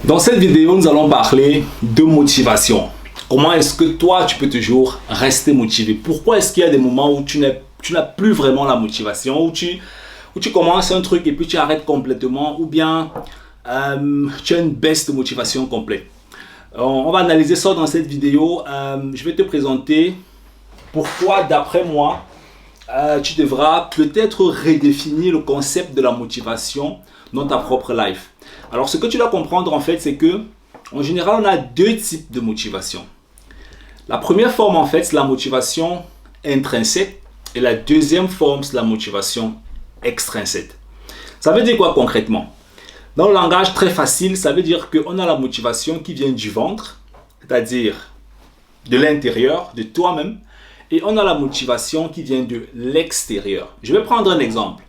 Dans cette vidéo, nous allons parler de motivation. Comment est-ce que toi, tu peux toujours rester motivé? Pourquoi est-ce qu'il y a des moments où tu n'as plus vraiment la motivation, où tu commences un truc et puis tu arrêtes complètement, ou bien tu as une baisse de motivation complète? On va analyser ça dans cette vidéo. Je vais te présenter pourquoi, d'après moi, tu devras peut-être redéfinir le concept de la motivation dans ta propre life. Alors, ce que tu dois comprendre, en fait, c'est que, en général, on a deux types de motivation. La première forme, en fait, c'est la motivation intrinsèque. Et la deuxième forme, c'est la motivation extrinsèque. Ça veut dire quoi concrètement? Dans le langage très facile, ça veut dire qu'on a la motivation qui vient du ventre, c'est-à-dire de l'intérieur, de toi-même. Et on a la motivation qui vient de l'extérieur. Je vais prendre un exemple.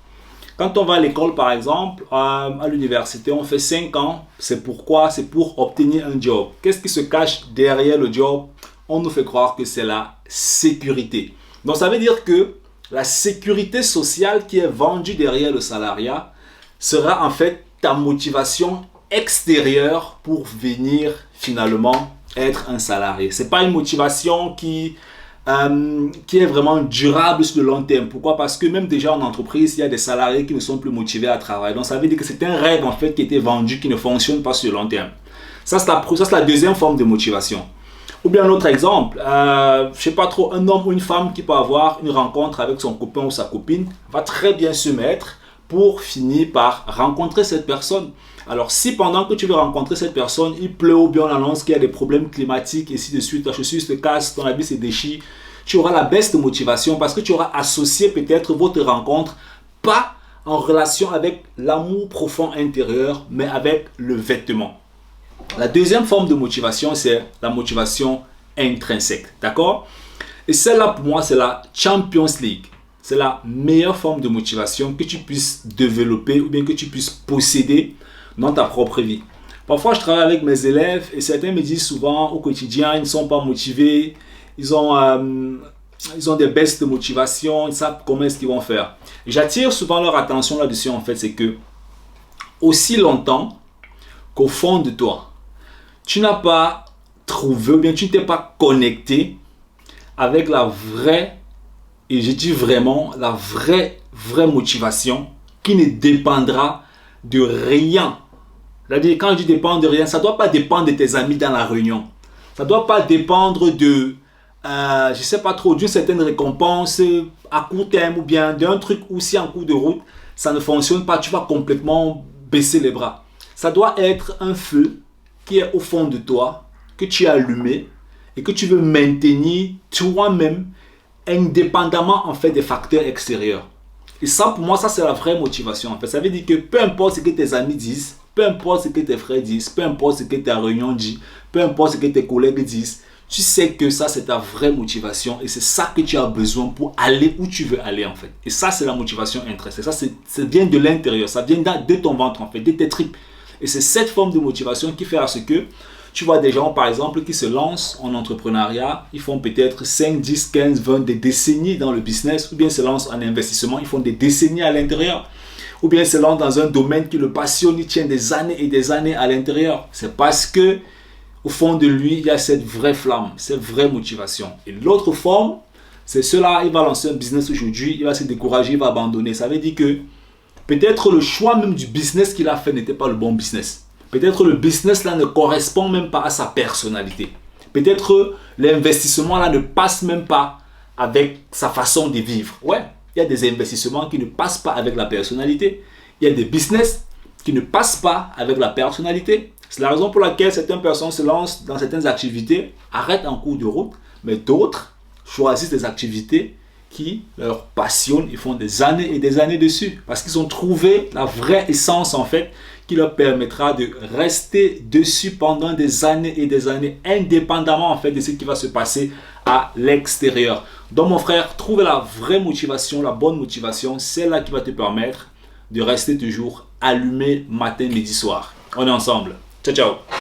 Quand on va à l'école, par exemple, à l'université, on fait 5 ans. C'est pourquoi? C'est pour obtenir un job. Qu'est-ce qui se cache derrière le job? On nous fait croire que c'est la sécurité. Donc, ça veut dire que la sécurité sociale qui est vendue derrière le salariat sera en fait ta motivation extérieure pour venir finalement être un salarié. Ce n'est pas une motivation qui est vraiment durable sur le long terme. Pourquoi? Parce que même déjà en entreprise, il y a des salariés qui ne sont plus motivés à travailler. Donc ça veut dire que c'est un rêve en fait qui était vendu, qui ne fonctionne pas sur le long terme. Ça c'est la deuxième forme de motivation. Ou bien un autre exemple, je ne sais pas trop, un homme ou une femme qui peut avoir une rencontre avec son copain ou sa copine va très bien se mettre pour finir par rencontrer cette personne. Alors si pendant que tu veux rencontrer cette personne, il pleut ou bien on annonce qu'il y a des problèmes climatiques et ainsi de suite, ta chaussure se casse, ton habit se déchire, tu auras la baisse de motivation parce que tu auras associé peut-être votre rencontre pas en relation avec l'amour profond intérieur, mais avec le vêtement. La deuxième forme de motivation, c'est la motivation intrinsèque, d'accord? Et celle-là pour moi, c'est la Champions League. C'est la meilleure forme de motivation que tu puisses développer ou bien que tu puisses posséder dans ta propre vie. Parfois, je travaille avec mes élèves et certains me disent souvent au quotidien, ils ne sont pas motivés, ils ont des baisses de motivation, ils savent comment est-ce qu'ils vont faire. J'attire souvent leur attention là-dessus en fait, c'est que aussi longtemps qu'au fond de toi, tu n'as pas trouvé ou bien tu ne t'es pas connecté avec la vraie, et je dis vraiment la vraie motivation qui ne dépendra de rien. C'est-à-dire, quand je dis dépendre de rien, ça ne doit pas dépendre de tes amis dans la réunion. Ça ne doit pas dépendre de, je ne sais pas trop, d'une certaine récompense à court terme ou bien d'un truc où si en cours de route, ça ne fonctionne pas, tu vas complètement baisser les bras. Ça doit être un feu qui est au fond de toi, que tu as allumé et que tu veux maintenir toi-même indépendamment en fait des facteurs extérieurs. Et ça, pour moi, ça c'est la vraie motivation. En fait, ça veut dire que peu importe ce que tes amis disent, peu importe ce que tes frères disent, peu importe ce que ta réunion dit, peu importe ce que tes collègues disent, tu sais que ça c'est ta vraie motivation et c'est ça que tu as besoin pour aller où tu veux aller en fait. Et ça c'est la motivation intrinsèque. Ça vient de l'intérieur, ça vient de ton ventre en fait, de tes tripes. Et c'est cette forme de motivation qui fait à ce que tu vois des gens par exemple qui se lancent en entrepreneuriat, ils font peut-être 5, 10, 15, 20, des décennies dans le business, ou bien se lancent en investissement, ils font des décennies à l'intérieur. Ou bien se lancent dans un domaine qui le passionne, il tient des années et des années à l'intérieur. C'est parce que au fond de lui, il y a cette vraie flamme, cette vraie motivation. Et l'autre forme, c'est cela, il va lancer un business aujourd'hui, il va se décourager, il va abandonner. Ça veut dire que peut-être le choix même du business qu'il a fait n'était pas le bon business. Peut-être le business là ne correspond même pas à sa personnalité. Peut-être l'investissement là ne passe même pas avec sa façon de vivre. Ouais, il y a des investissements qui ne passent pas avec la personnalité. Il y a des business qui ne passent pas avec la personnalité. C'est la raison pour laquelle certaines personnes se lancent dans certaines activités, arrêtent en cours de route, mais d'autres choisissent des activités qui leur passionnent, ils font des années et des années dessus parce qu'ils ont trouvé la vraie essence en fait qui leur permettra de rester dessus pendant des années et des années indépendamment en fait de ce qui va se passer à l'extérieur. Donc mon frère, trouve la vraie motivation, la bonne motivation, celle-là qui va te permettre de rester toujours allumé matin, midi, soir. On est ensemble. Ciao, ciao.